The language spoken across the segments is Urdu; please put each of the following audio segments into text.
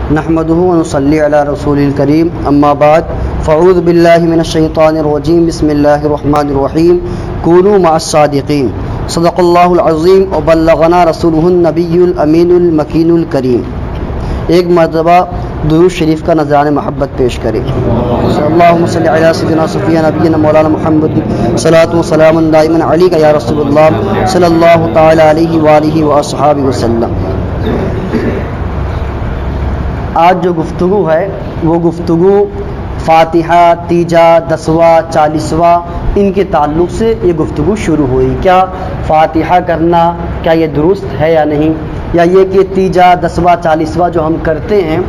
نحمده ونصلي على رسول الكريم اما بعد فاعوذ بالله من الشيطان الرجيم بسم الله الرحمن الرحيم كونوا مع الصادقين صدق الله العظيم وبلغنا رسوله النبي الامين المكين الكريم۔ ایک مرتبہ درود شریف کا نذران محبت پیش کریں۔ اللہم صلی علی سیدنا صفی نبینا مولانا محمد صلاۃ و سلام دائما علیک یا رسول اللہ صلی اللہ تعالی علیہ وآلہ وصحابہ وسلم۔ آج جو گفتگو ہے وہ گفتگو فاتحہ، تیجا، 10واں، 40واں ان کے تعلق سے یہ گفتگو شروع ہوئی۔ کیا فاتحہ کرنا کیا یہ درست ہے یا نہیں، یا یہ کہ تیجا، 10واں، 40واں جو ہم کرتے ہیں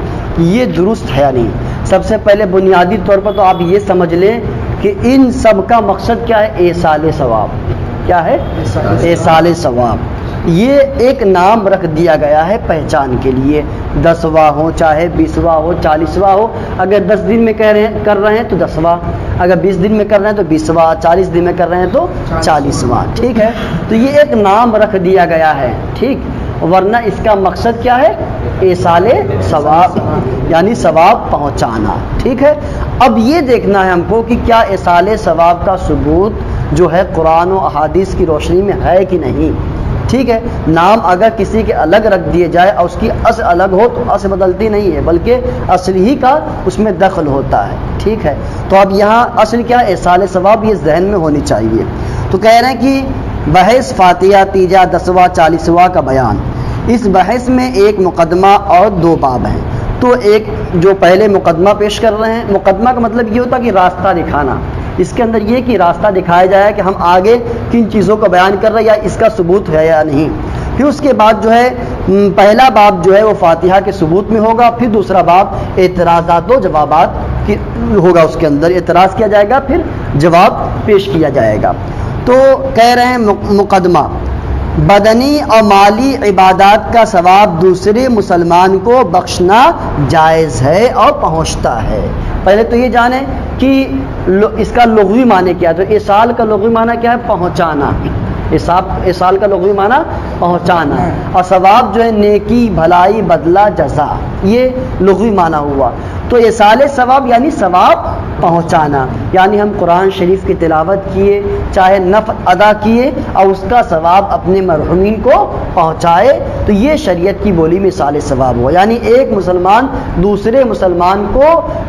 یہ درست ہے یا نہیں۔ سب سے پہلے بنیادی طور پر تو آپ یہ سمجھ لیں کہ ان سب کا مقصد کیا ہے؟ ایصال ثواب۔ کیا ہے؟ ایصال ثواب۔ یہ ایک نام رکھ دیا گیا ہے پہچان کے لیے، 10واں ہو چاہے 20واں ہو 40واں ہو۔ اگر 10 دن میں کر رہے ہیں تو 10واں، اگر 20 دن میں کر رہے ہیں تو 20واں، 40 دن میں کر رہے ہیں تو 40واں۔ ٹھیک ہے، تو یہ ایک نام رکھ دیا گیا ہے، ٹھیک، ورنہ اس کا مقصد کیا ہے؟ ایصال ثواب، یعنی ثواب پہنچانا۔ ٹھیک ہے، اب یہ دیکھنا ہے ہم کو کہ کیا ایصال ثواب کا ثبوت جو ہے قرآن و احادیث کی روشنی میں ہے کہ نہیں۔ ٹھیک ہے، نام اگر کسی کے الگ رکھ دیے جائے اور اس کی اصل الگ ہو تو اصل بدلتی نہیں ہے، بلکہ اصل ہی کا اس میں دخل ہوتا ہے۔ ٹھیک ہے، تو اب یہاں اصل کیا ہے؟ ایصال ثواب، یہ ذہن میں ہونی چاہیے۔ تو کہہ رہے ہیں کہ بحث فاتحہ، تیجا، 10واں، 40واں کا بیان، اس بحث میں ایک مقدمہ اور 2 باب ہیں۔ تو ایک جو پہلے مقدمہ پیش کر رہے ہیں، مقدمہ کا مطلب یہ ہوتا ہے کہ راستہ دکھانا، اس کے اندر یہ کہ راستہ دکھایا جائے کہ ہم آگے کن چیزوں کا بیان کر رہے ہیں یا اس کا ثبوت ہے یا نہیں۔ پھر اس کے بعد جو ہے پہلا باب جو ہے وہ فاتحہ کے ثبوت میں ہوگا، پھر دوسرا باب اعتراضات و جوابات کی ہوگا، اس کے اندر اعتراض کیا جائے گا، پھر جواب پیش کیا جائے گا۔ تو کہہ رہے ہیں مقدمہ، بدنی اور مالی عبادات کا ثواب دوسرے مسلمان کو بخشنا جائز ہے اور پہنچتا ہے۔ پہلے تو یہ جانیں کہ اس کا لغوی معنی کیا ہے۔ تو ایصال کا لغوی معنی کیا ہے؟ پہنچانا۔ ایصال کا لغوی معنی پہنچانا، اور ثواب جو ہے نیکی، بھلائی، بدلہ، جزا، یہ لغوی معنی ہوا۔ تو ایصال ثواب یعنی ثواب پہنچانا، یعنی ہم قرآن شریف کی تلاوت کیے، چاہے نفل ادا کیے اور اس کا ثواب اپنے مرحومین کو پہنچائے، تو یہ شریعت کی بولی میں ایصال ثواب ہوا۔ یعنی ایک مسلمان دوسرے مسلمان کو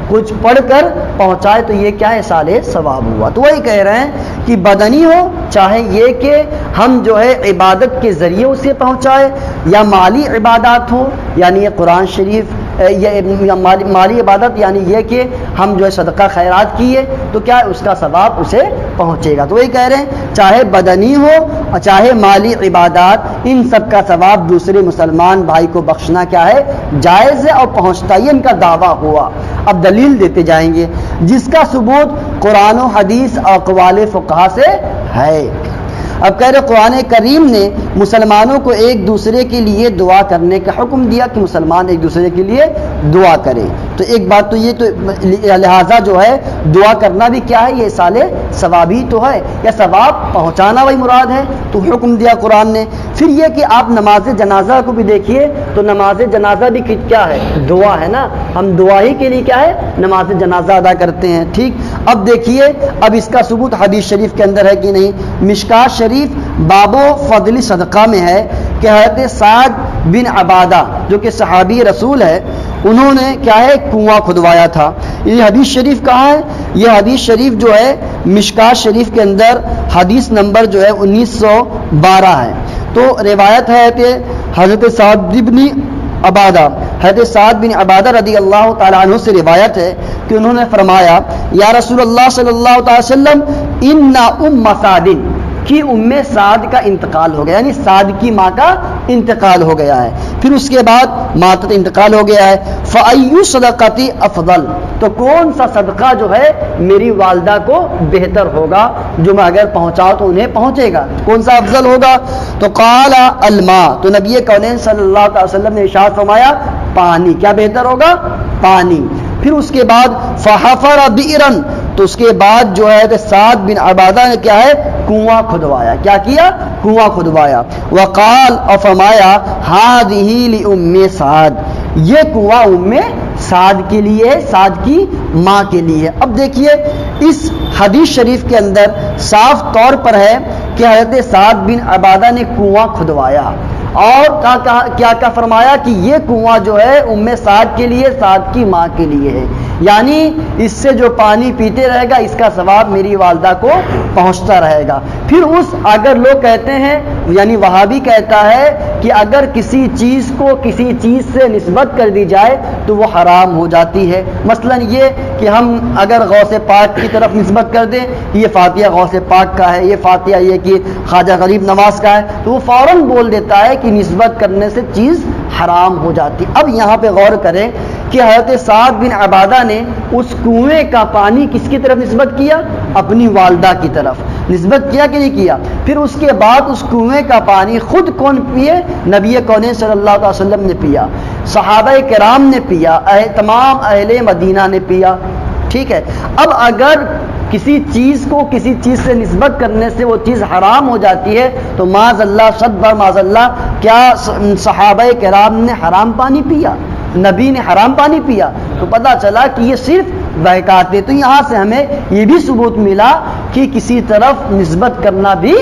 کچھ پڑھ کر پہنچائے تو یہ کیا ہے؟ ایصال ثواب ہوا۔ تو وہی کہہ رہے ہیں کہ بدنی ہو، چاہے یہ کہ ہم جو ہے عبادت کے ذریعے اسے پہنچائے، یا مالی عبادات ہو، یعنی یہ قرآن شریف، یا مالی عبادت یعنی یہ کہ ہم جو ہے صدقہ خیرات کیے تو کیا ہے؟ اس کا ثواب اسے پہنچے گا۔ تو وہی کہہ رہے ہیں چاہے بدنی ہو اور چاہے مالی عبادات، ان سب کا ثواب دوسرے مسلمان بھائی کو بخشنا کیا ہے؟ جائز ہے اور پہنچتا ہی، ان کا دعویٰ ہوا۔ اب دلیل دیتے جائیں گے جس کا ثبوت قرآن و حدیث اور اقوال فقہا سے ہے۔ اب کہہ رہے قرآن کریم نے مسلمانوں کو ایک دوسرے کے لیے دعا کرنے کا حکم دیا کہ مسلمان ایک دوسرے کے لیے دعا کرے۔ تو ایک بات تو یہ، تو لہٰذا جو ہے دعا کرنا بھی کیا ہے؟ یہ ایصال ثواب ہی تو ہے، یا ثواب پہنچانا وہی مراد ہے، تو حکم دیا قرآن نے۔ پھر یہ کہ آپ نماز جنازہ کو بھی دیکھیے، تو نماز جنازہ بھی کیا ہے؟ دعا ہے نا، ہم دعا ہی کے لیے کیا ہے؟ نماز جنازہ ادا کرتے ہیں۔ ٹھیک، اب دیکھیے اب اس کا ثبوت حدیث شریف کے اندر ہے کہ نہیں۔ مشکات شریف باب و فضل صدقہ میں ہے کہ حضرت سعد بن عبادہ جو کہ صحابی رسول ہے، انہوں نے کیا ہے؟ کنواں کھدوایا تھا۔ یہ حدیث شریف کہاں ہے؟ یہ حدیث شریف جو ہے مشکات شریف کے اندر حدیث نمبر جو ہے 1912 ہے۔ تو روایت ہے کہ حضرت سعد بن عبادہ، حضرت سعد بن عبادہ رضی اللہ تعالیٰ عنہ سے روایت ہے کہ انہوں نے فرمایا، یا رسول اللہ صلی اللہ تعالی وسلم، ان ام سعد، کہ ام سعد کا انتقال ہو گیا، یعنی سعد کی ماں کا انتقال ہو گیا ہے، پھر اس کے بعد ماں کا انتقال ہو گیا ہے۔ فَأَيُّ صَدَقَةٍ أَفْضَلُ، تو کون سا صدقہ جو ہے میری والدہ کو بہتر ہوگا، جو میں اگر پہنچاؤ تو انہیں پہنچے گا، کون سا افضل ہوگا؟ تو قال الماء، تو نبی کونین صلی اللہ علیہ وسلم نے ارشاد فرمایا پانی، کیا بہتر ہوگا؟ پانی۔ پھر اس کے بعد فحفر بئرا، تو اس کے بعد جو ہے کہ سعد بن عبادہ نے کیا ہے؟ کنواں کھدوایا۔ کیا کیا؟ کنواں کھدوایا۔ وقال، اور فرمایا، ہذہ لأم سعد، یہ کنواں سعد کے لیے ہے، سعد کی ماں کے لیے۔ اب دیکھیے اس حدیث شریف کے اندر صاف طور پر ہے کہ حضرت سعد بن عبادہ نے کنواں کھدوایا اور کیا فرمایا کہ یہ کنواں جو ہے سعد کے لیے، سعد کی ماں کے لیے ہے، یعنی اس سے جو پانی پیتے رہے گا اس کا ثواب میری والدہ کو پہنچتا رہے گا۔ پھر اگر لوگ کہتے ہیں، یعنی وہابی کہتا ہے کہ اگر کسی چیز کو کسی چیز سے نسبت کر دی جائے تو وہ حرام ہو جاتی ہے، مثلا یہ کہ ہم اگر غوث پاک کی طرف نسبت کر دیں کہ یہ فاتحہ غوث پاک کا ہے، یہ فاتحہ یہ کہ خواجہ غریب نواز کا ہے، تو وہ فوراً بول دیتا ہے کہ نسبت کرنے سے چیز حرام ہو جاتی۔ اب یہاں پہ غور کریں کہ حضرت سعد بن عبادہ نے اس کنویں کا پانی کس کی طرف نسبت کیا؟ اپنی والدہ کی طرف نسبت کیا کہ نہیں کیا؟ پھر اس کے بعد اس کنویں کا پانی خود کون پیے؟ نبی کونین صلی اللہ علیہ وسلم نے پیا، صحابہ کرام نے پیا، تمام اہل مدینہ نے پیا، ٹھیک ہے۔ اب اگر کسی چیز کو کسی چیز سے نسبت کرنے سے وہ چیز حرام ہو جاتی ہے تو معاذ اللہ، صد بار معاذ اللہ، کیا صحابہ کرام نے حرام پانی پیا؟ نبی نے حرام پانی پیا؟ تو پتہ چلا کہ یہ صرف بہکاتے۔ تو یہاں سے ہمیں یہ بھی ثبوت ملا کہ کسی طرف نسبت کرنا بھی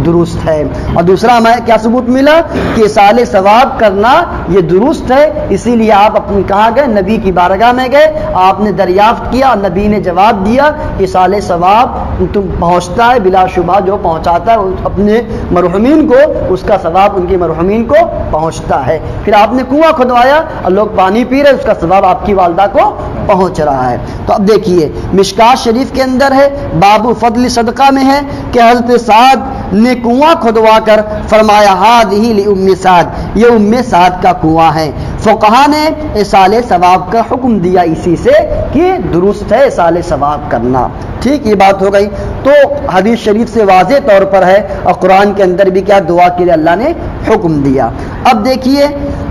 درست ہے، اور دوسرا ہمیں کیا ثبوت ملا کہ اصال ثواب کرنا یہ درست ہے۔ اسی لیے آپ اپنی کہاں گئے؟ نبی کی بارگاہ میں گئے، آپ نے دریافت کیا، نبی نے جواب دیا کہ اصال ثواب تم پہنچتا ہے، بلا شبہ جو پہنچاتا ہے اپنے مرحومین کو اس کا ثواب ان کے مرحومین کو پہنچتا ہے۔ پھر آپ نے کنواں کھدوایا اور لوگ پانی پی رہے، اس کا ثواب آپ کی والدہ کو پہنچ رہا ہے۔ تو اب دیکھیے مشکات شریف کے اندر ہے، باب فضل صدقہ میں ہے کہ حضرت سعد نے کنواں کھدوا کر فرمایا ہذہ لام سعد، یہ ام سعد کا کنواں ہے۔ فقہا نے اصال ثواب کا حکم دیا اسی سے کہ درست ہے اصال ثواب کرنا، ٹھیک، یہ بات ہو گئی۔ تو حدیث شریف سے واضح طور پر ہے، اور قرآن کے اندر بھی کیا دعا کے لیے اللہ نے حکم دیا۔ اب دیکھیے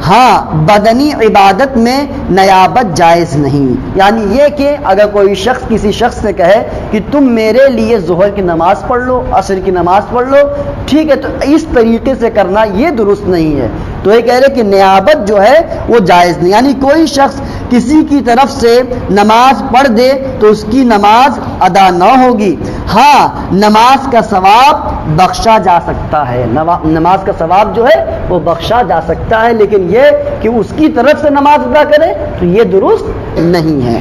ہاں بدنی عبادت میں نیابت جائز نہیں، یعنی یہ کہ اگر کوئی شخص کسی شخص سے کہے کہ تم میرے لیے ظہر کی نماز پڑھ لو، عصر کی نماز پڑھ لو، ٹھیک ہے، تو اس طریقے سے کرنا یہ درست نہیں ہے۔ تو یہ کہہ رہے کہ نیابت جو ہے وہ جائز نہیں، یعنی کوئی شخص کسی کی طرف سے نماز پڑھ دے تو اس کی نماز ادا نہ ہوگی، ہاں نماز کا ثواب بخشا جا سکتا ہے، نماز کا ثواب جو ہے وہ بخشا جا سکتا ہے، لیکن یہ کہ اس کی طرف سے نماز ادا کرے تو یہ درست نہیں ہے۔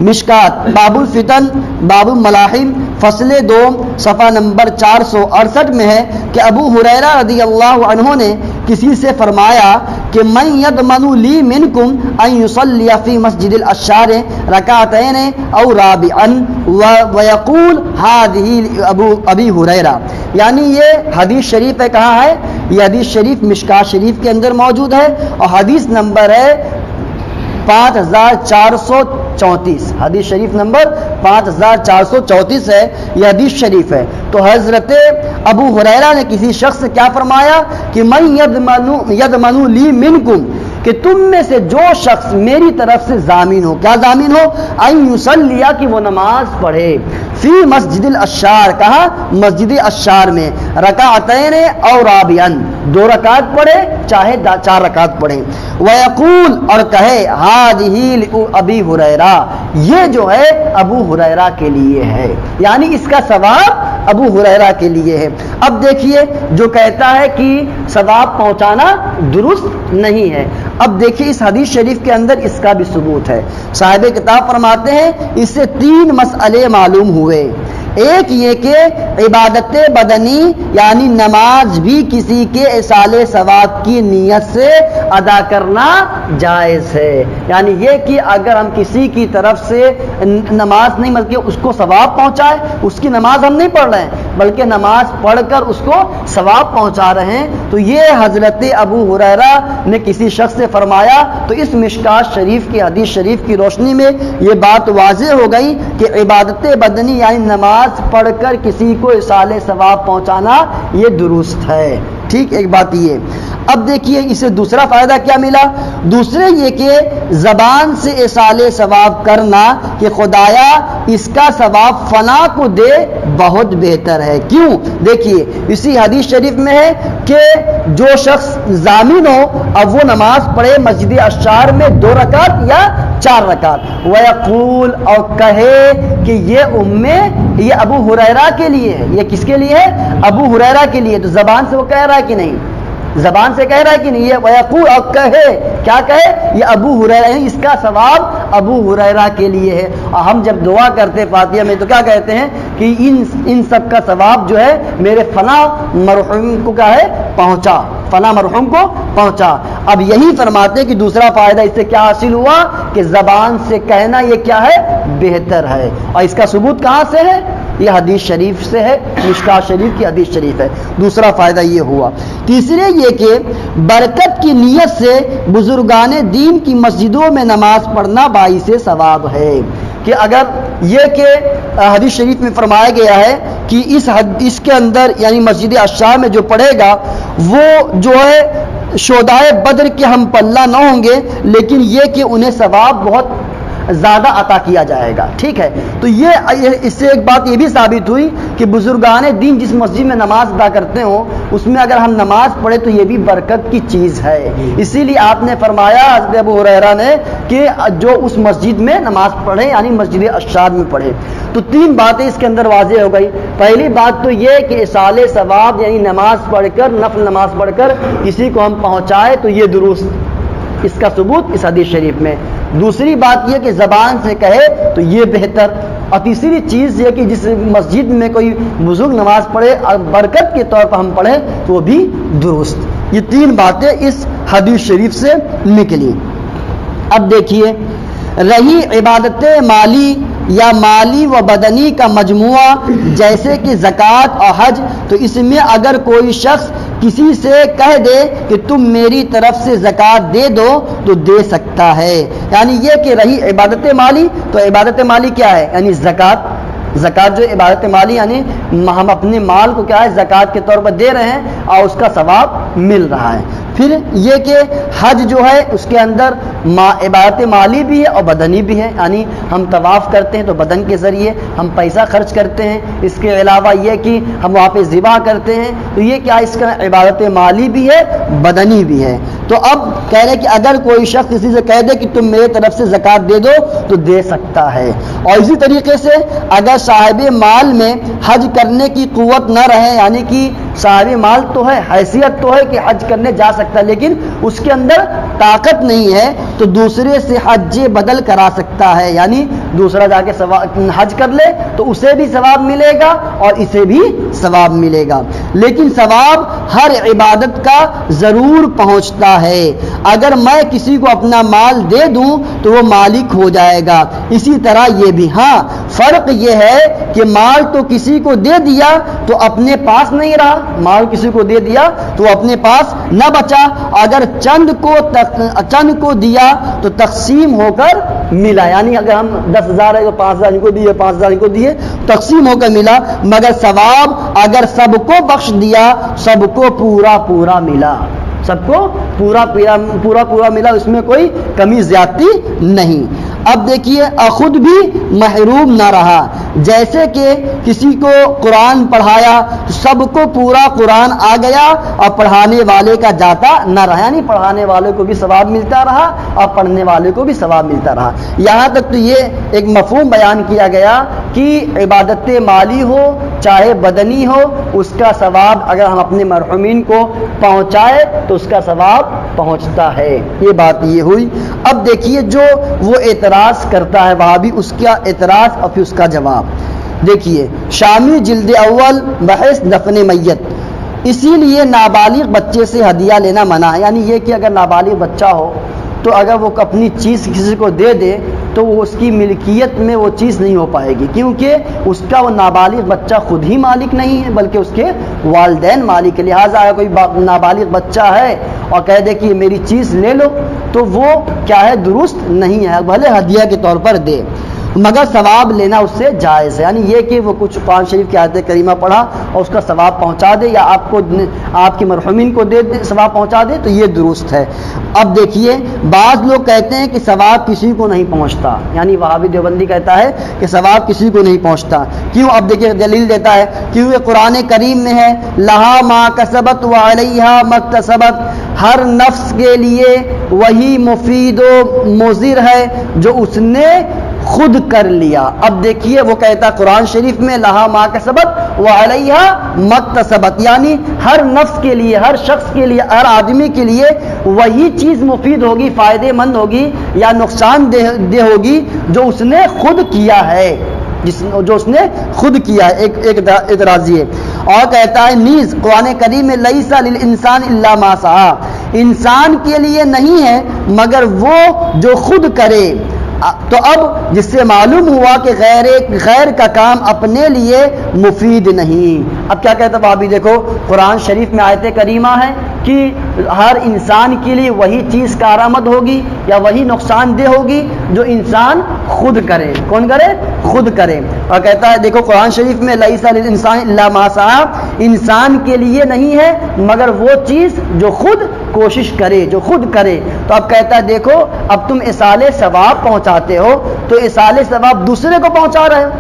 مشکات باب الفتن باب الملاحم فصل 2 صفحہ نمبر 468 میں ہے کہ ابو ہریرہ رضی اللہ عنہ نے کسی سے فرمایا کہ من یضمن لی منکم ان یصلی فی مسجد الاشار رکعتین او رابعا ویقول هذه ابی ہریرہ، یعنی یہ حدیث شریف ہے، کہاں ہے یہ حدیث شریف؟ مشکات شریف کے اندر موجود ہے، اور حدیث نمبر ہے 5434، حدیث شریف نمبر 5434 ہے، یہ حدیث شریف ہے۔ تو حضرت ابو ہریرہ نے کسی شخص سے کیا فرمایا کہ من یضمن لی منکم، کہ تم میں سے جو شخص میری طرف سے ضامن ہو، کیا ضامن ہو؟ ان یصلی، کہ وہ نماز پڑھے، فی مسجد الاشار، کہاں؟ مسجد اشار میں، رکعتین او رابعا، 2 رکعت پڑھے چاہے 4 رکعت پڑھے، ویقول، اور کہے ہذہ ابی ہریرہ، یہ جو ہے ابو ہریرہ کے لیے ہے، یعنی اس کا ثواب ابو ہریرہ کے لیے ہے۔ اب دیکھیے جو کہتا ہے کہ ثواب پہنچانا درست نہیں ہے، اب دیکھیے اس حدیث شریف کے اندر اس کا بھی ثبوت ہے۔ صاحب کتاب فرماتے ہیں اس سے 3 مسئلے معلوم ہوئے۔ ایک یہ کہ عبادت بدنی یعنی نماز بھی کسی کے اصال ثواب کی نیت سے ادا کرنا جائز ہے، یعنی یہ کہ اگر ہم کسی کی طرف سے نماز نہیں بلکہ اس کو ثواب پہنچائے، اس کی نماز ہم نہیں پڑھ رہے ہیں بلکہ نماز پڑھ کر اس کو ثواب پہنچا رہے ہیں، تو یہ حضرت ابو ہریرہ نے کسی شخص سے فرمایا۔ تو اس مشکات شریف کی حدیث شریف کی روشنی میں یہ بات واضح ہو گئی کہ عبادت بدنی یعنی نماز پڑھ کر کسی کو اصال ثواب پہنچانا یہ درست ہے، ٹھیک، ایک بات یہ۔ اب دیکھیے اسے دوسرا فائدہ کیا ملا؟ دوسرے یہ کہ زبان سے ایصال ثواب کرنا کہ خدایا اس کا ثواب فلاں کو دے بہت بہتر ہے۔ کیوں؟ دیکھیے اسی حدیث شریف میں ہے کہ جو شخص ضامن ہو اب وہ نماز پڑھے مسجد اشعار میں 2 رکعت یا 4 رکعت، وَيَقُول اور کہے کہ یہ ابو ہریرہ کے لیے ہے۔ یہ کس کے لیے ہے؟ ابو ہریرہ کے لیے۔ تو زبان سے وہ کہہ رہا ہے کہ نہیں؟ زبان سے کہہ رہا ہے کہ نہیں؟ یہ وَيَقُول اور کہے، کیا کہے؟ یہ ابو ہریرہ ہے، اس کا ثواب ابو ہریرہ کے لیے ہے۔ اور ہم جب دعا کرتے فاتحہ میں تو کیا کہتے ہیں کہ ان سب کا ثواب جو ہے میرے فلاں مرحوم کو کیا ہے؟ پہنچا، فلاں مرحوم کو پہنچا۔ اب یہی فرماتے ہیں کہ دوسرا فائدہ اس سے کیا حاصل ہوا کہ زبان سے کہنا یہ کیا ہے؟ بہتر ہے۔ اور اس کا ثبوت کہاں سے ہے؟ یہ حدیث شریف سے ہے، مشکوٰۃ شریف کی حدیث شریف ہے۔ دوسرا فائدہ یہ ہوا۔ تیسرے یہ کہ برکت کی نیت سے بزرگان دین کی مسجدوں میں نماز پڑھنا باعث ثواب ہے۔ کہ اگر یہ کہ حدیث شریف میں فرمایا گیا ہے کہ اس کے اندر یعنی مسجد اشعار میں جو پڑھے گا وہ جو ہے شہدائے بدر کے ہم پلہ نہ ہوں گے، لیکن یہ کہ انہیں ثواب بہت زیادہ عطا کیا جائے گا۔ ٹھیک ہے، تو اس سے ایک بات یہ بھی ثابت ہوئی کہ بزرگان دین جس مسجد میں نماز ادا کرتے ہوں اس میں اگر ہم نماز پڑھیں تو یہ بھی برکت کی چیز ہے۔ اسی لیے آپ نے فرمایا حضرت ابو ہریرہ نے کہ جو اس مسجد میں نماز پڑھے یعنی مسجد اشعار میں پڑھے۔ تو 3 باتیں اس کے اندر واضح ہو گئی۔ پہلی بات تو یہ کہ ایصال ثواب یعنی نماز پڑھ کر، نفل نماز پڑھ کر کسی کو ہم پہنچائے تو یہ درست، اس کا ثبوت اس حدیث شریف میں۔ دوسری بات یہ کہ زبان سے کہے تو یہ بہتر، اور تیسری چیز یہ کہ جس مسجد میں کوئی بزرگ نماز پڑھے اور برکت کے طور پر ہم پڑھیں تو وہ بھی درست۔ یہ 3 باتیں اس حدیث شریف سے نکلی۔ اب دیکھیے رہی عبادت مالی یا مالی و بدنی کا مجموعہ جیسے کہ زکوٰۃ اور حج، تو اس میں اگر کوئی شخص کسی سے کہہ دے کہ تم میری طرف سے زکوٰۃ دے دو تو دے سکتا ہے۔ یعنی یہ کہ رہی عبادت مالی، تو عبادت مالی کیا ہے؟ یعنی زکوٰۃ جو عبادت مالی یعنی ہم اپنے مال کو کیا ہے زکوٰۃ کے طور پر دے رہے ہیں اور اس کا ثواب مل رہا ہے۔ پھر یہ کہ حج جو ہے اس کے اندر عبادت مالی بھی ہے اور بدنی بھی ہے، یعنی ہم طواف کرتے ہیں تو بدن کے ذریعے ہم پیسہ خرچ کرتے ہیں، اس کے علاوہ یہ کہ ہم وہاں پہ ذبح کرتے ہیں، تو یہ کیا اس کا عبادت مالی بھی ہے بدنی بھی ہے۔ تو اب کہہ رہے کہ اگر کوئی شخص کسی سے کہہ دے کہ تم میرے طرف سے زکوٰۃ دے دو تو دے سکتا ہے۔ اور اسی طریقے سے اگر صاحب مال میں حج کرنے کی قوت نہ رہے، یعنی کہ صاحب مال تو ہے، حیثیت تو ہے کہ حج کرنے جا سکتا ہے، لیکن اس کے اندر طاقت نہیں ہے تو دوسرے سے حج بدل کرا سکتا ہے، یعنی دوسرا جا کے حج کر لے تو اسے بھی ثواب ملے گا اور اسے بھی ثواب ملے گا۔ لیکن ثواب ہر عبادت کا ضرور پہنچتا ہے۔ اگر میں کسی کو اپنا مال دے دوں تو وہ مالک ہو جائے گا، اسی طرح یہ بھی۔ ہاں فرق یہ ہے کہ مال تو کسی کو دے دیا تو اپنے پاس نہیں رہا، مال کسی کو دے دیا تو اپنے پاس نہ بچا، اگر چند کو دیا تو تقسیم ہو کر ملا، یعنی اگر ہم 10,000 ہے تو 5,000 کو دیے، 5,000 کو دیے، تقسیم ہو کر ملا۔ مگر ثواب اگر سب کو بخش دیا سب کو پورا ملا، سب کو پورا ملا، اس میں کوئی کمی زیادتی نہیں۔ اب دیکھیے خود بھی محروم نہ رہا، جیسے کہ کسی کو قرآن پڑھایا تو سب کو پورا قرآن آ گیا اور پڑھانے والے کا جاتا نہ رہا، یعنی پڑھانے والے کو بھی ثواب ملتا رہا اور پڑھنے والے کو بھی ثواب ملتا رہا۔ یہاں تک تو یہ ایک مفہوم بیان کیا گیا کہ عبادت مالی ہو چاہے بدنی ہو، اس کا ثواب اگر ہم اپنے مرحومین کو پہنچائے تو اس کا ثواب پہنچتا ہے۔ یہ بات یہ ہوئی۔ اب دیکھیے جو وہ اعتراض کرتا ہے وہاں بھی اس کا اعتراض اور پھر اس کا جواب دیکھیے۔ شامی جلد اول بحث دفن میت، اسی لیے نابالغ بچے سے ہدیہ لینا منع ہے، یعنی یہ کہ اگر نابالغ بچہ ہو تو اگر وہ اپنی چیز کسی کو دے دے تو وہ اس کی ملکیت میں وہ چیز نہیں ہو پائے گی، کیونکہ اس کا وہ نابالغ بچہ خود ہی مالک نہیں ہے بلکہ اس کے والدین مالک ہے۔ لہٰذا اگر کوئی نابالغ بچہ ہے اور کہہ دے کہ یہ میری چیز لے لو تو وہ کیا ہے درست نہیں ہے، بھلے ہدیہ کے طور پر دے۔ مگر ثواب لینا اس سے جائز ہے. یعنی یہ کہ وہ کچھ قرآن شریف کی آیت کریمہ پڑھا اور اس کا ثواب پہنچا دے یا آپ کو آپ کی مرحومین کو دے ثواب پہنچا دے تو یہ درست ہے. اب دیکھیے بعض لوگ کہتے ہیں کہ ثواب کسی کو نہیں پہنچتا، یعنی وہابی دیوبندی کہتا ہے کہ ثواب کسی کو نہیں پہنچتا. کیوں؟ اب دیکھیے دلیل دیتا ہے کیونکہ قرآن کریم میں ہے لہا ما کسبت وعلیہا ما اکتسبت، ہر نفس کے لیے وہی مفید و مضر ہے جو اس نے خود کر لیا. اب دیکھیے وہ کہتا ہے قرآن شریف میں لہا ما کسبت وعلیہا ما اکتسبت، یعنی ہر نفس کے لیے، ہر شخص کے لیے، ہر آدمی کے لیے وہی چیز مفید ہوگی، فائدے مند ہوگی یا نقصان دہ ہوگی جو اس نے خود کیا ہے، جو اس نے خود کیا ہے. ایک اعتراضی ہے. اور کہتا ہے نیز قرآن کریم میں لیس للانسان الا ما سعی، انسان کے لیے نہیں ہے مگر وہ جو خود کرے. تو اب جس سے معلوم ہوا کہ غیر کا کام اپنے لیے مفید نہیں. اب کیا کہتا بھابی؟ دیکھو قرآن شریف میں آیت کریمہ ہے کہ ہر انسان کے لیے وہی چیز کارآمد ہوگی یا وہی نقصان دہ ہوگی جو انسان خود کرے. کون کرے؟ خود کرے. اور کہتا ہے دیکھو قرآن شریف میں لیس للانسان الا ما سعی، انسان کے لیے نہیں ہے مگر وہ چیز جو خود کوشش کرے، جو خود کرے. تو اب کہتا ہے دیکھو اب تم ایصال ثواب پہنچاتے ہو تو ایصال ثواب دوسرے کو پہنچا رہے ہو.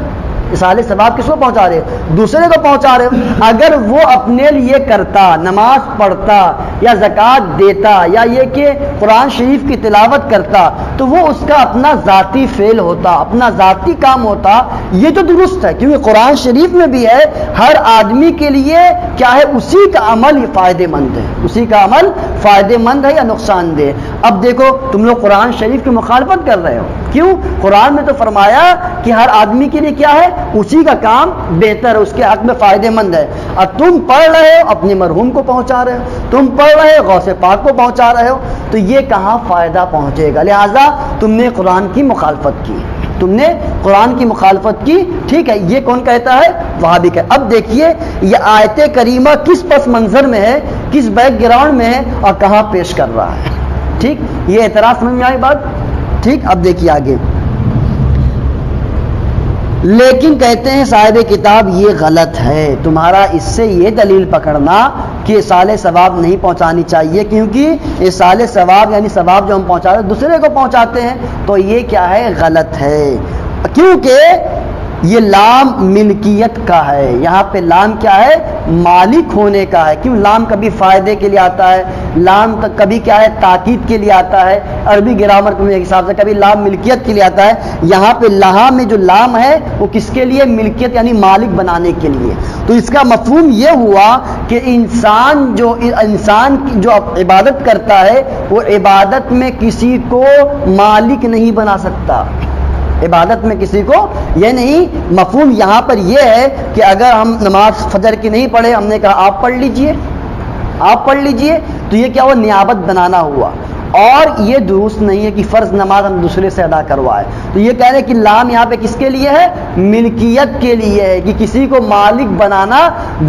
ایصال ثواب کس کو پہنچا رہے ہو؟ دوسرے کو پہنچا رہے ہو. اگر وہ اپنے لیے کرتا، نماز پڑھتا یا زکوٰۃ دیتا یا یہ کہ قرآن شریف کی تلاوت کرتا تو وہ اس کا اپنا ذاتی فعل ہوتا، اپنا ذاتی کام ہوتا. یہ تو درست ہے کیونکہ قرآن شریف میں بھی ہے ہر آدمی کے لیے کیا ہے، اسی کا عمل فائدے مند ہے، اسی کا عمل فائدے مند ہے یا نقصان دہ. اب دیکھو تم لوگ قرآن شریف کی مخالفت کر رہے ہو. کیوں؟ قرآن میں تو فرمایا کہ ہر آدمی کے لیے کیا ہے، اسی کا کام بہتر ہے، اس کے حق میں فائدے مند ہے. اور تم پڑھ رہے ہو اپنے مرحوم کو پہنچا رہے ہو، تم پڑھ رہے ہو غوث پاک کو پہنچا رہے ہو، تو یہ کہاں فائدہ پہنچے گا؟ لہٰذا تم نے قرآن کی مخالفت کی، تم نے قرآن کی مخالفت کی. ٹھیک ہے، یہ کون کہتا ہے؟ وہابی کا. اب دیکھیے یہ آیت کریمہ کس پس منظر میں ہے، کس بیک گراؤنڈ میں ہے اور کہاں پیش کر رہا ہے. ٹھیک، یہ اعتراض سمجھ میں آئی بات؟ ٹھیک. اب دیکھیے آگے. لیکن کہتے ہیں صاحب کتاب یہ غلط ہے، تمہارا اس سے یہ دلیل پکڑنا کہ ایصال ثواب نہیں پہنچانی چاہیے، کیونکہ ایصال ثواب یعنی ثواب جو ہم پہنچاتے ہیں دوسرے کو پہنچاتے ہیں تو یہ کیا ہے، غلط ہے. کیونکہ یہ لام ملکیت کا ہے. یہاں پہ لام کیا ہے؟ مالک ہونے کا ہے. کیوں؟ لام کبھی فائدے کے لیے آتا ہے، لام کبھی کیا ہے، تاکید کے لیے آتا ہے. عربی گرامر کے حساب سے کبھی لام ملکیت کے لیے آتا ہے. یہاں پہ لہا میں جو لام ہے وہ کس کے لیے؟ ملکیت یعنی مالک بنانے کے لیے. تو اس کا مفہوم یہ ہوا کہ انسان جو عبادت کرتا ہے وہ عبادت میں کسی کو مالک نہیں بنا سکتا. عبادت میں کسی کو یہ نہیں. مفہوم یہاں پر یہ ہے کہ اگر ہم نماز فجر کی نہیں پڑھے، ہم نے کہا آپ پڑھ لیجئے، آپ پڑھ لیجئے، تو یہ کیا ہوا؟ نیابت بنانا ہوا. اور یہ درست نہیں ہے کہ فرض نماز ہم دوسرے سے ادا کروائے. تو یہ کہہ رہے کہ لام یہاں پہ کس کے لیے ہے؟ ملکیت کے لیے ہے، کہ کسی کو مالک بنانا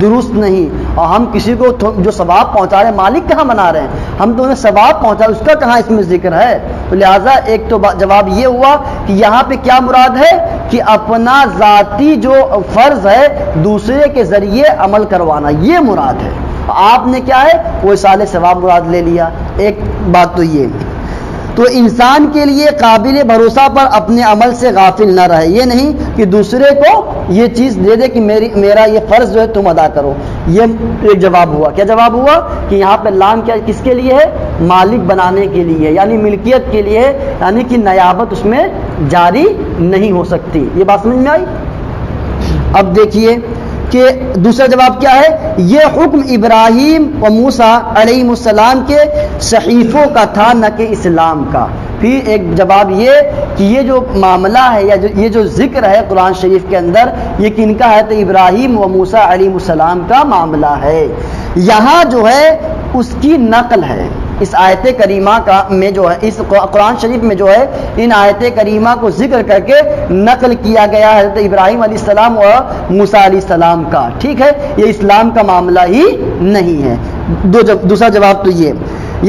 درست نہیں. اور ہم کسی کو جو ثواب پہنچا رہے ہیں مالک کہاں بنا رہے ہیں؟ ہم تو انہیں ثواب پہنچا رہے ہیں، اس کا کہاں اس میں ذکر ہے؟ تو لہٰذا ایک تو جواب یہ ہوا کہ یہاں پہ کیا مراد ہے کہ اپنا ذاتی جو فرض ہے دوسرے کے ذریعے عمل کروانا، یہ مراد ہے. آپ نے کیا ہے، وہ ایصال ثواب مراد لے لیا. ایک بات تو یہ. تو انسان کے لیے قابل بھروسہ پر اپنے عمل سے غافل نہ رہے. یہ نہیں کہ دوسرے کو یہ چیز دے دے کہ میرا یہ فرض جو ہے تم ادا کرو. یہ ایک جواب ہوا. کیا جواب ہوا؟ کہ یہاں پہ لام کیا کس کے لیے ہے؟ مالک بنانے کے لیے، یعنی ملکیت کے لیے، یعنی کہ نیابت اس میں جاری نہیں ہو سکتی. یہ بات سمجھ میں آئی؟ اب دیکھیے کہ دوسرا جواب کیا ہے. یہ حکم ابراہیم و موسیٰ علیہ السلام کے صحیفوں کا تھا نہ کہ اسلام کا. پھر ایک جواب یہ کہ یہ جو معاملہ ہے یا یہ جو ذکر ہے قرآن شریف کے اندر یہ کن کا ہے؟ تو ابراہیم و موسیٰ علیہ السلام کا معاملہ ہے. یہاں جو ہے اس کی نقل ہے اس آیت کریمہ کا میں جو ہے، اس قرآن شریف میں جو ہے ان آیت کریمہ کو ذکر کر کے نقل کیا گیا ہے حضرت ابراہیم علیہ السلام اور موسیٰ علیہ السلام کا. ٹھیک ہے، یہ اسلام کا معاملہ ہی نہیں ہے. دوسرا جواب تو یہ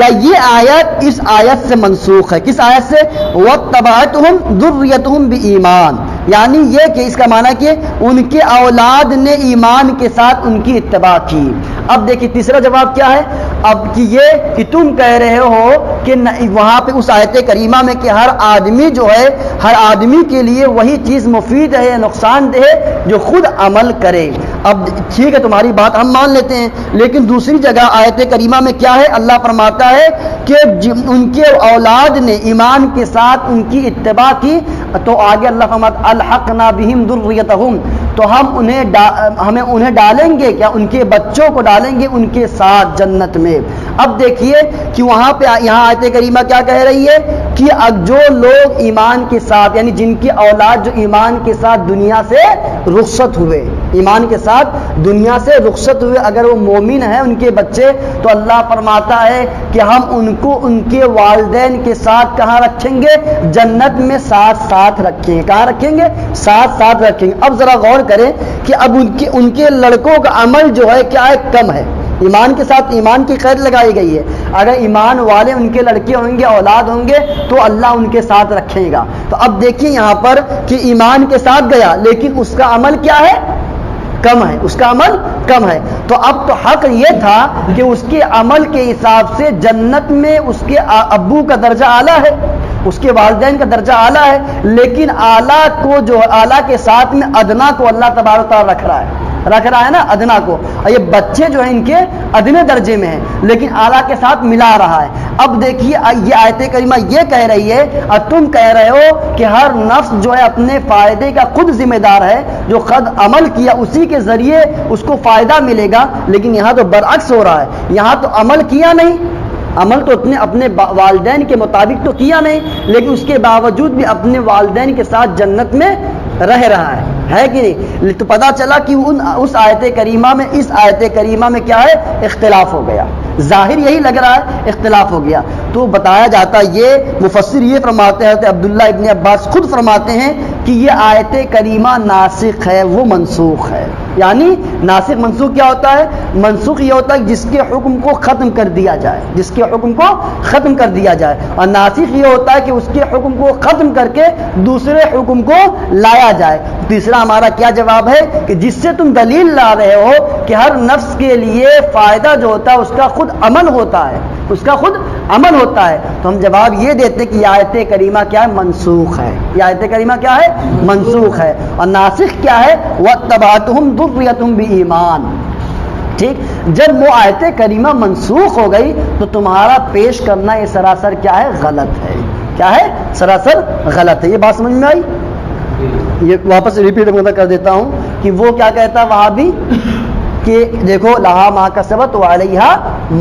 یا یہ آیت اس آیت سے منسوخ ہے. کس آیت سے؟ وَاتَّبَعَتْهُمْ ذُرِّيَّتُهُمْ بِإِيمَانٍ، یعنی یہ کہ اس کا معنی کہ ان کے اولاد نے ایمان کے ساتھ ان کی اتباع کی. اب دیکھیں تیسرا جواب کیا ہے. اب کہ یہ کہ تم کہہ رہے ہو کہ وہاں پہ اس آیت کریمہ میں کہ ہر آدمی جو ہے، ہر آدمی کے لیے وہی چیز مفید ہے یا نقصان دہ ہے جو خود عمل کرے. اب ٹھیک ہے تمہاری بات ہم مان لیتے ہیں، لیکن دوسری جگہ آیت کریمہ میں کیا ہے؟ اللہ فرماتا ہے کہ ان کے اولاد نے ایمان کے ساتھ ان کی اتباع کی، تو آگے اللہ فرماتا الحقنا بہم ذریتہم، تو ہم انہیں ڈالیں گے، کیا ان کے بچوں کو ڈالیں گے ان کے ساتھ جنت میں. اب دیکھیے کہ وہاں پہ یہاں آیت کریمہ کیا کہہ رہی ہے کہ جو لوگ ایمان کے ساتھ، یعنی جن کی اولاد جو ایمان کے ساتھ دنیا سے رخصت ہوئے، ایمان کے ساتھ دنیا سے رخصت ہوئے، اگر وہ مومن ہیں ان کے بچے، تو اللہ فرماتا ہے کہ ہم ان کو ان کے والدین کے ساتھ کہاں رکھیں گے؟ جنت میں ساتھ ساتھ رکھیں گے. کہاں رکھیں گے؟ ساتھ ساتھ رکھیں گے. اب ذرا غور کریں کہ اب ان کے لڑکوں کا عمل جو ہے کیا ہے؟ کم ہے. ایمان کے ساتھ ایمان کی قید لگائی گئی ہے. اگر ایمان والے ان کے لڑکے ہوں گے، اولاد ہوں گے، تو اللہ ان کے ساتھ رکھے گا. تو اب دیکھیے یہاں پر کہ ایمان کے ساتھ گیا، لیکن اس کا عمل کیا ہے؟ کم ہے. اس کا عمل کم ہے. تو اب تو حق یہ تھا کہ اس کے عمل کے حساب سے جنت میں اس کے ابو کا درجہ اعلیٰ ہے، اس کے والدین کا درجہ اعلیٰ ہے، لیکن اعلیٰ کو جو اعلیٰ کے ساتھ میں ادنا کو اللہ تبارک و تعالیٰ رکھ رہا ہے نا ادنا کو. اور یہ بچے جو ہیں ان کے ادنے درجے میں ہیں، لیکن اعلیٰ کے ساتھ ملا رہا ہے. اب دیکھیے یہ آیت کریمہ یہ کہہ رہی ہے، اور تم کہہ رہے ہو کہ ہر نفس جو ہے اپنے فائدے کا خود ذمہ دار ہے، جو خود عمل کیا اسی کے ذریعے اس کو فائدہ ملے گا. لیکن یہاں تو برعکس ہو رہا ہے. یہاں تو عمل کیا نہیں، عمل تو اپنے والدین کے مطابق تو کیا نہیں، لیکن اس کے باوجود بھی اپنے والدین کے ساتھ جنت میں رہ رہا ہے کہ نہیں؟ تو پتا چلا کہ اس آیت کریمہ میں اس آیت کریمہ میں کیا ہے؟ اختلاف ہو گیا. ظاہر یہی لگ رہا ہے اختلاف ہو گیا. تو بتایا جاتا یہ مفسر یہ فرماتے ہیں، عبداللہ ابن عباس خود فرماتے ہیں کہ یہ آیت کریمہ ناسخ ہے، وہ منسوخ ہے. یعنی ناسخ منسوخ کیا ہوتا ہے؟ منسوخ یہ ہوتا ہے جس کے حکم کو ختم کر دیا جائے، جس کے حکم کو ختم کر دیا جائے. اور ناسخ یہ ہوتا ہے کہ اس کے حکم کو ختم کر کے دوسرے حکم کو لایا جائے. تیسرا ہمارا کیا جواب ہے کہ جس سے تم دلیل لا رہے ہو کہ ہر نفس کے لیے فائدہ جو ہوتا ہے اس کا خود عمل ہوتا ہے، اس کا خود عمل ہوتا ہے، تو ہم جواب یہ دیتے ہیں کہ یہ آیت کریمہ کیا ہے؟ منسوخ ہے. یہ آیت کریمہ کیا ہے؟ منسوخ ہے. اور ناسخ کیا ہے؟ وَاتَّبَعَتْهُمْ ذُرِّيَّتُهُمْ بِإِيمَانٍ. ٹھیک، جب وہ آیت کریمہ منسوخ ہو گئی تو تمہارا پیش کرنا یہ سراسر کیا ہے؟ غلط ہے. کیا ہے؟ سراسر غلط ہے. یہ بات سمجھ میں آئی؟ یہ واپس ریپیٹ کر دیتا ہوں کہ وہ کیا کہتا ہے وہاں بھی کہ دیکھو لہا ما کسبت وعلیہا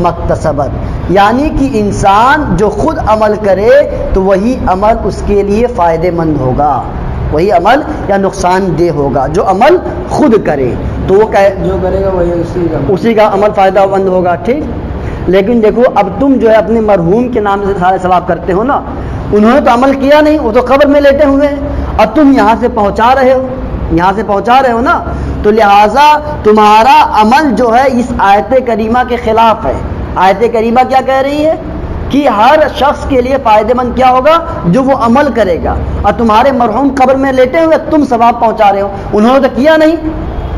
مکتسبت، یعنی کہ انسان جو خود عمل کرے تو وہی عمل اس کے لیے فائدے مند ہوگا، وہی عمل یا نقصان دہ ہوگا جو عمل خود کرے. تو وہ جو کرے گا وہی اسی کا عمل فائدہ مند ہوگا. ٹھیک، لیکن دیکھو اب تم جو ہے اپنے مرحوم کے نام سے سارے ثواب کرتے ہو نا، انہوں نے تو عمل کیا نہیں، وہ تو قبر میں لیٹے ہوئے ہیں، اب تم یہاں سے پہنچا رہے ہو نا، تو لہٰذا تمہارا عمل جو ہے اس آیت کریمہ کے خلاف ہے. آیت کریمہ کیا کہہ رہی ہے کہ ہر شخص کے لیے فائدہ مند کیا ہوگا؟ جو وہ عمل کرے گا. اور تمہارے مرحوم قبر میں لیٹے ہوئے تم ثواب پہنچا رہے ہو، انہوں نے تو کیا نہیں،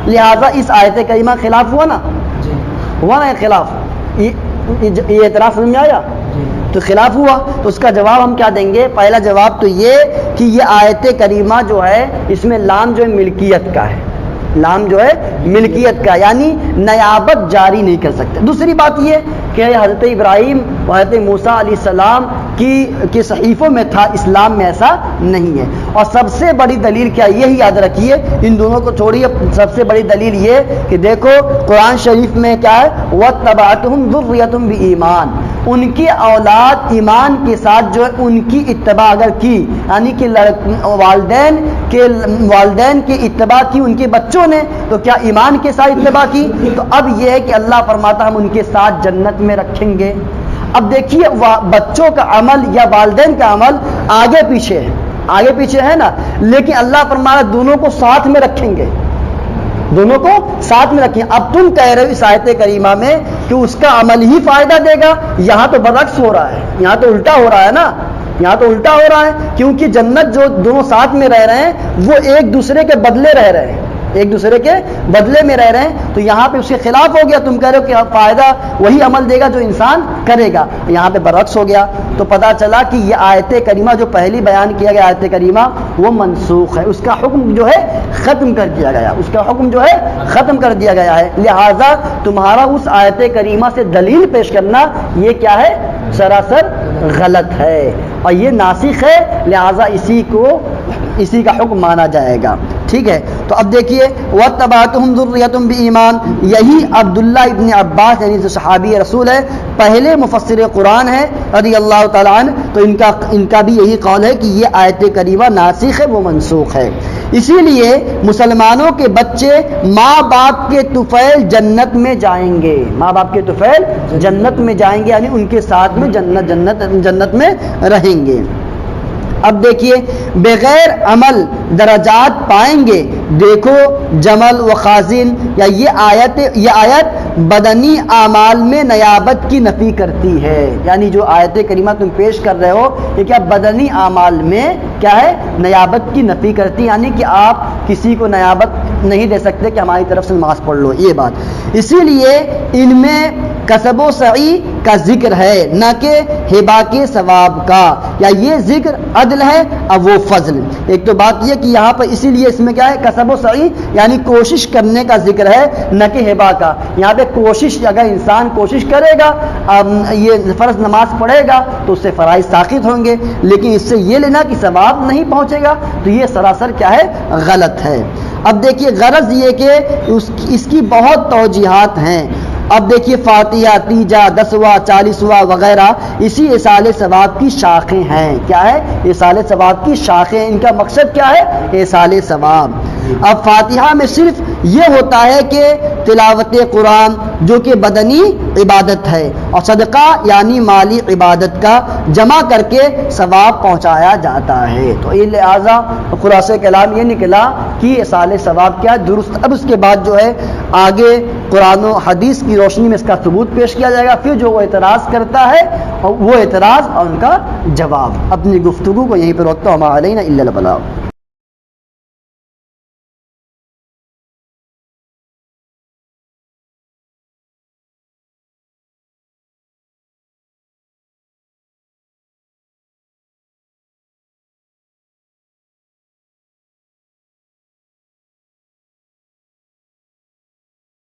لہٰذا اس آیت کریمہ خلاف ہوا نا، ہوا نا خلاف. یہ اعتراض سمجھ میں آیا؟ تو خلاف ہوا. تو اس کا جواب ہم کیا دیں گے؟ پہلا جواب تو یہ کہ یہ آیت کریمہ جو ہے اس میں لام جو ہے ملکیت کا ہے، لام جو ہے ملکیت کا، یعنی نیابت جاری نہیں کر سکتے. دوسری بات یہ کہ حضرت ابراہیم و حضرت موسیٰ علیہ السلام کی صحیفوں میں تھا، اسلام میں ایسا نہیں ہے. اور سب سے بڑی دلیل کیا؟ یہی یاد رکھیے، ان دونوں کو چھوڑیے، سب سے بڑی دلیل یہ کہ دیکھو قرآن شریف میں کیا ہے؟ وَاتَّبَعَتْهُمْ ذُرِّيَّتُهُمْ بِإِيمَانٍ، ان کی اولاد ایمان کے ساتھ جو ہے ان کی اتباع اگر کی، یعنی کہ والدین کی اتباع کی ان کے بچوں نے، تو کیا ایمان کے ساتھ اتباع کی؟ تو اب یہ ہے کہ اللہ فرماتا ہم ان کے ساتھ جنت میں رکھیں گے. اب دیکھیے بچوں کا عمل یا والدین کا عمل آگے پیچھے ہے نا، لیکن اللہ فرماتا دونوں کو ساتھ میں رکھیں گے، دونوں کو ساتھ میں رکھیں. اب تم کہہ رہے ہو اس آیت کریمہ میں کہ اس کا عمل ہی فائدہ دے گا. یہاں تو برعکس ہو رہا ہے, یہاں تو الٹا ہو رہا ہے نا, یہاں تو الٹا ہو رہا ہے, کیونکہ جنت جو دونوں ساتھ میں رہ رہے ہیں وہ ایک دوسرے کے بدلے رہ رہے ہیں, ایک دوسرے کے بدلے میں رہ رہے ہیں. تو یہاں پہ اس کے خلاف ہو گیا. تم کہہ رہے ہو کہ فائدہ وہی عمل دے گا جو انسان کرے گا, یہاں پہ برعکس ہو گیا. تو پتا چلا کہ یہ آیت کریمہ جو پہلی بیان کیا گیا آیت کریمہ وہ منسوخ ہے, اس کا حکم جو ہے ختم کر دیا گیا, اس کا حکم جو ہے ختم کر دیا گیا ہے. لہٰذا تمہارا اس آیت کریمہ سے دلیل پیش کرنا یہ کیا ہے, سراسر غلط ہے, اور یہ ناسخ ہے, لہٰذا اسی کا حکم مانا جائے گا. ٹھیک ہے, تو اب دیکھیے وَاتَّبَعَتْهُمْ ذُرِّيَّتُهُم بِإِيمَان, یہی عبداللہ ابن عباس یعنی جو صحابی رسول ہے, پہلے مفسر قرآن ہے رضی اللہ تعالیٰ عنہ, تو ان کا بھی یہی قول ہے کہ یہ آیت کریمہ ناسخ ہے, وہ منسوخ ہے. اسی لیے مسلمانوں کے بچے ماں باپ کے طفیل جنت میں جائیں گے, ماں باپ کے طفیل جنت میں جائیں گے, یعنی ان کے ساتھ میں جنت میں رہیں گے. اب دیکھیے بغیر عمل درجات پائیں گے. دیکھو جمل و خازن, یا یہ آیت بدنی اعمال میں نیابت کی نفی کرتی ہے. یعنی جو آیت کریمہ تم پیش کر رہے ہو یہ کیا بدنی اعمال میں کیا ہے, نیابت کی نفی کرتی ہے, یعنی کہ آپ کسی کو نیابت نہیں دے سکتے کہ ہماری طرف سے نماز پڑھ لو, یہ بات. اسی لیے ان میں کسب و سعی کا ذکر ہے, نہ کہ ہبا کے ثواب کا, یا یہ ذکر عدل ہے اب وہ فضل. ایک تو بات یہ کہ یہاں پر اسی لیے اس میں کیا ہے, کسب و سعی یعنی کوشش کرنے کا ذکر ہے, نہ کہ ہبا کا. یہاں پہ کوشش, اگر انسان کوشش کرے گا, یہ فرض نماز پڑھے گا تو اس سے فرائض ساقط ہوں گے, لیکن اس سے یہ لینا کہ ثواب نہیں پہنچے گا, تو یہ سراسر کیا ہے, غلط ہے. اب دیکھیے غرض یہ کہ اس کی بہت توجیحات ہیں. اب دیکھیے فاتحہ, تیجا, دسواں, چالیسواں وغیرہ اسی ایصال ثواب کی شاخیں ہیں. کیا ہے, ایصال ثواب کی شاخیں. ان کا مقصد کیا ہے, ایصال ثواب. اب فاتحہ میں صرف یہ ہوتا ہے کہ تلاوت قرآن جو کہ بدنی عبادت ہے, اور صدقہ یعنی مالی عبادت کا جمع کر کے ثواب پہنچایا جاتا ہے. تو لہٰذا خلاصہ کلام یہ نکلا کہ ایصال ثواب کیا درست. اب اس کے بعد جو ہے آگے قرآن و حدیث کی روشنی میں اس کا ثبوت پیش کیا جائے گا, پھر جو وہ اعتراض کرتا ہے وہ اعتراض اور ان کا جواب. اپنی گفتگو کو یہیں پہ روکتا ہوں. ما علینا الا البلاغ.